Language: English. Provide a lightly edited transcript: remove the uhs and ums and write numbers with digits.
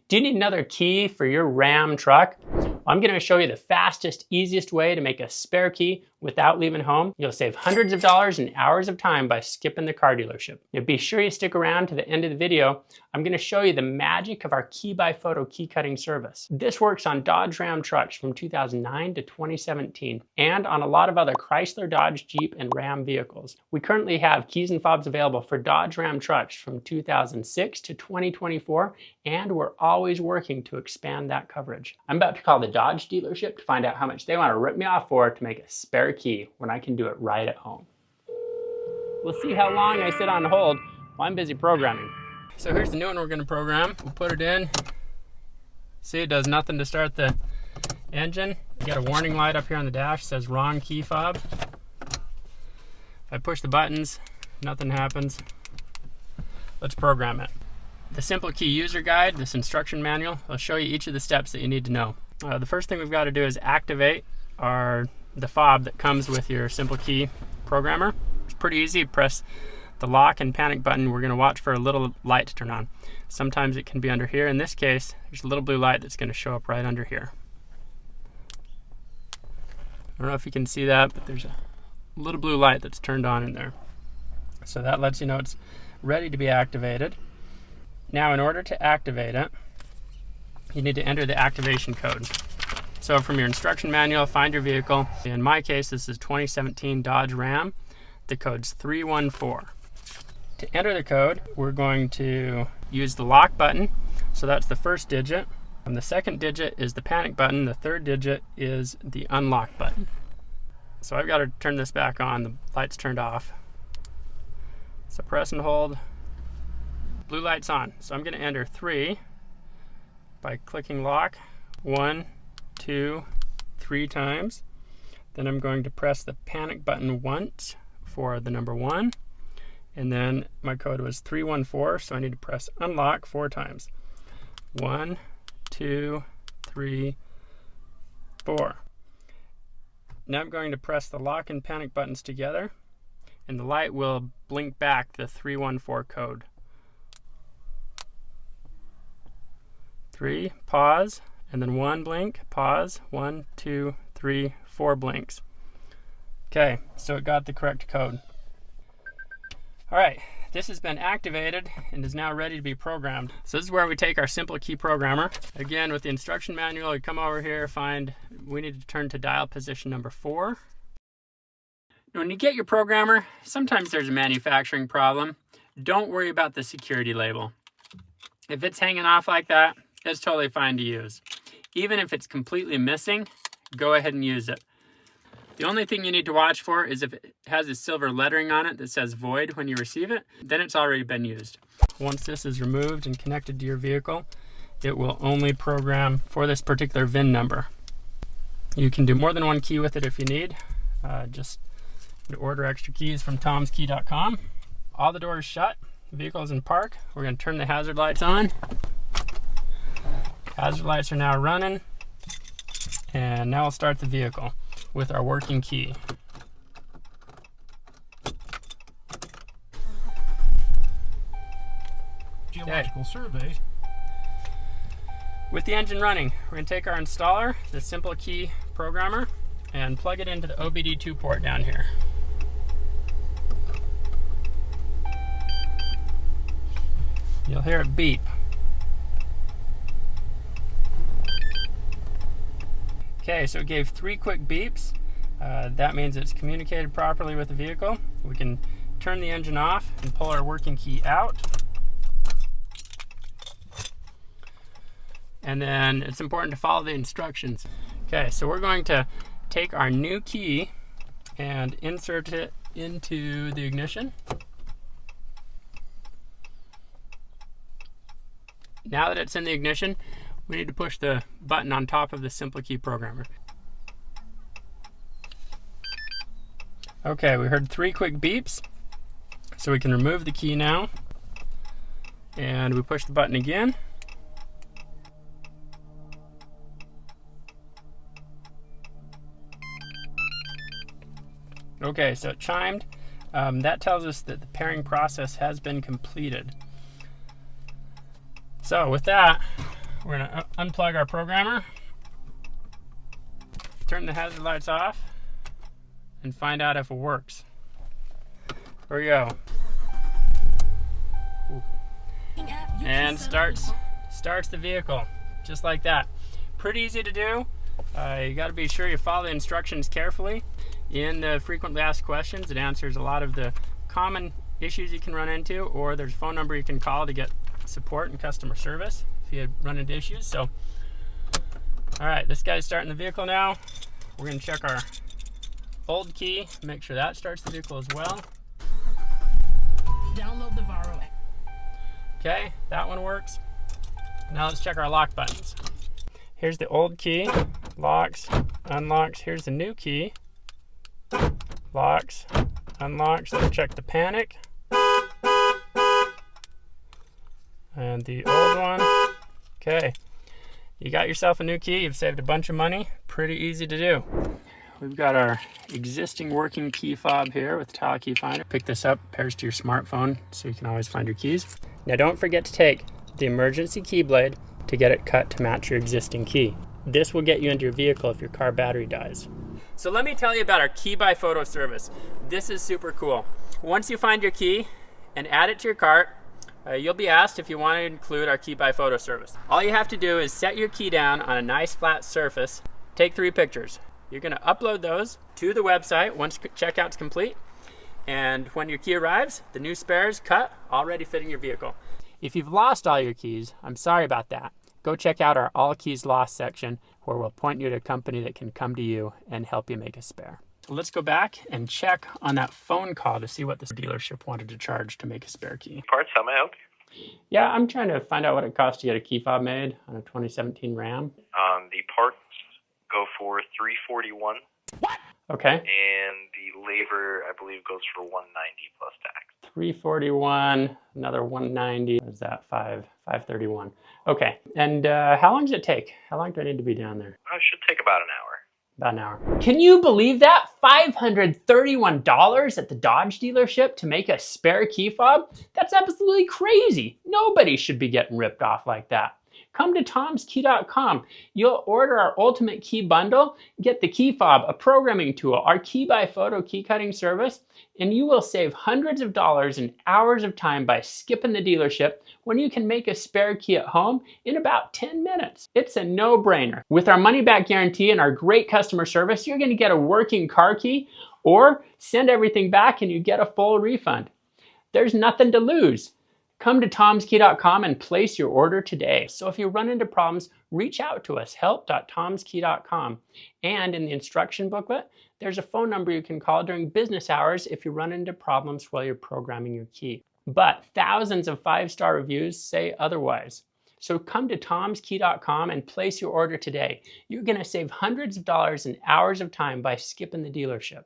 Do you need another key for your Ram truck? I'm going to show you the fastest, easiest way to make a spare key without leaving home. You'll save hundreds of dollars and hours of time by skipping the car dealership. Now be sure you stick around to the end of the video. I'm going to show you the magic of our Key by Photo key cutting service. This works on Dodge Ram trucks from 2009 to 2017 and on a lot of other Chrysler, Dodge, Jeep, and Ram vehicles. We currently have keys and fobs available for Dodge Ram trucks from 2006 to 2024, and we're always working to expand that coverage. I'm about to call the Dodge dealership to find out how much they want to rip me off for to make a spare key when I can do it right at home. We'll see how long I sit on hold while I'm busy programming. So here's the new one we're going to program. We'll put it in. See, it does nothing to start the engine. You got a warning light up here on the dash, says wrong key fob. If I push the buttons, nothing happens. Let's program it. The Simple Key user guide, this instruction manual, will show you each of the steps that you need to know. The first thing we've got to do is activate the fob that comes with your Simple Key programmer. It's pretty easy. Press the lock and panic button. We're going to watch for a little light to turn on. Sometimes it can be under here. In this case, there's a little blue light that's going to show up right under here. I don't know if you can see that, but there's a little blue light that's turned on in there. So that lets you know it's ready to be activated. Now, in order to activate it, you need to enter the activation code. So from your instruction manual, find your vehicle. In my case, this is 2017 Dodge Ram. The code's 314. To enter the code, we're going to use the lock button. So that's the first digit. And the second digit is the panic button. The third digit is the unlock button. So I've got to turn this back on. The light's turned off. So press and hold. Blue light's on. So I'm going to enter 3 by clicking lock 1, 2, 3 times. Then I'm going to press the panic button once for the number 1. And then my code was 314, so I need to press unlock 4 times. 1, 2, 3, 4. Now I'm going to press the lock and panic buttons together, and the light will blink back the 314 code. 3, pause, and then 1 blink, pause, 1, 2, 3, 4 blinks. Okay, so it got the correct code. All right, this has been activated and is now ready to be programmed. So this is where we take our Simple Key programmer. Again, with the instruction manual, you come over here, we need to turn to dial position number 4. When you get your programmer, sometimes there's a manufacturing problem. Don't worry about the security label. If it's hanging off like that, it's totally fine to use. Even if it's completely missing, go ahead and use it. The only thing you need to watch for is if it has a silver lettering on it that says void when you receive it, then it's already been used. Once this is removed and connected to your vehicle, it will only program for this particular VIN number. You can do more than one key with it if you need. Just order extra keys from tomskey.com. All the doors shut, the vehicle is in park. We're going to turn the hazard lights on. Hazard lights are now running, and now we'll start the vehicle with our working key. Geological surveys. With the engine running, we're going to take our installer, the Simple Key programmer, and plug it into the OBD2 port down here. You'll hear it beep. Okay, so it gave 3 quick beeps. That means it's communicated properly with the vehicle. We can turn the engine off and pull our working key out. And then it's important to follow the instructions. Okay, so we're going to take our new key and insert it into the ignition. Now that it's in the ignition, we need to push the button on top of the Simple Key programmer. Okay, we heard 3 quick beeps, so we can remove the key now. And we push the button again. Okay, so it chimed. That tells us that the pairing process has been completed. So with that, we're gonna unplug our programmer, turn the hazard lights off, and find out if it works. Here we go. Ooh. And starts the vehicle, just like that. Pretty easy to do. You got to be sure you follow the instructions carefully. In the frequently asked questions, it answers a lot of the common issues you can run into, or there's a phone number you can call to get support and customer service if you run into issues. So, all right, this guy's starting the vehicle now. We're going to check our old key, make sure that starts the vehicle as well. Download the Varo. Okay, that one works. Now let's check our lock buttons. Here's the old key, locks, unlocks. Here's the new key, locks, unlocks. Let's check the panic. And the old one. Okay, you got yourself a new key. You've saved a bunch of money. Pretty easy to do. We've got our existing working key fob here with tile key finder. Pick this up, pairs to your smartphone, so you can always find your keys. Now don't forget to take the emergency key blade to get it cut to match your existing key. This will get you into your vehicle if your car battery dies. So let me tell you about our key by photo service. This is super cool. Once you find your key and add it to your cart, you'll be asked if you want to include our key by photo service. All you have to do is set your key down on a nice flat surface, take 3 pictures. You're going to upload those to the website once checkout's complete, and when your key arrives, the new spare is cut, already fitting your vehicle. If you've lost all your keys, I'm sorry about that. Go check out our All Keys Lost section, where we'll point you to a company that can come to you and help you make a spare. Let's go back and check on that phone call to see what this dealership wanted to charge to make a spare key. Parts, how may I help you? Yeah, I'm trying to find out what it costs to get a key fob made on a 2017 Ram. The parts go for $341. What? Okay. And the labor, I believe, goes for $190 plus tax. $341, another $190. What is that? $531. Okay. And how long does it take? How long do I need to be down there? It should take about an hour. About an hour. Can you believe that? $531 at the Dodge dealership to make a spare key fob? That's absolutely crazy. Nobody should be getting ripped off like that. Come to tomskey.com. You'll order our Ultimate Key Bundle, get the key fob, a programming tool, our key by photo key cutting service, and you will save hundreds of dollars and hours of time by skipping the dealership when you can make a spare key at home in about 10 minutes. It's a no-brainer. With our money-back guarantee and our great customer service, you're going to get a working car key or send everything back and you get a full refund. There's nothing to lose. Come to tomskey.com and place your order today. So if you run into problems, reach out to us, help.tomskey.com. And in the instruction booklet, there's a phone number you can call during business hours if you run into problems while you're programming your key. But thousands of 5-star reviews say otherwise. So come to tomskey.com and place your order today. You're going to save hundreds of dollars and hours of time by skipping the dealership.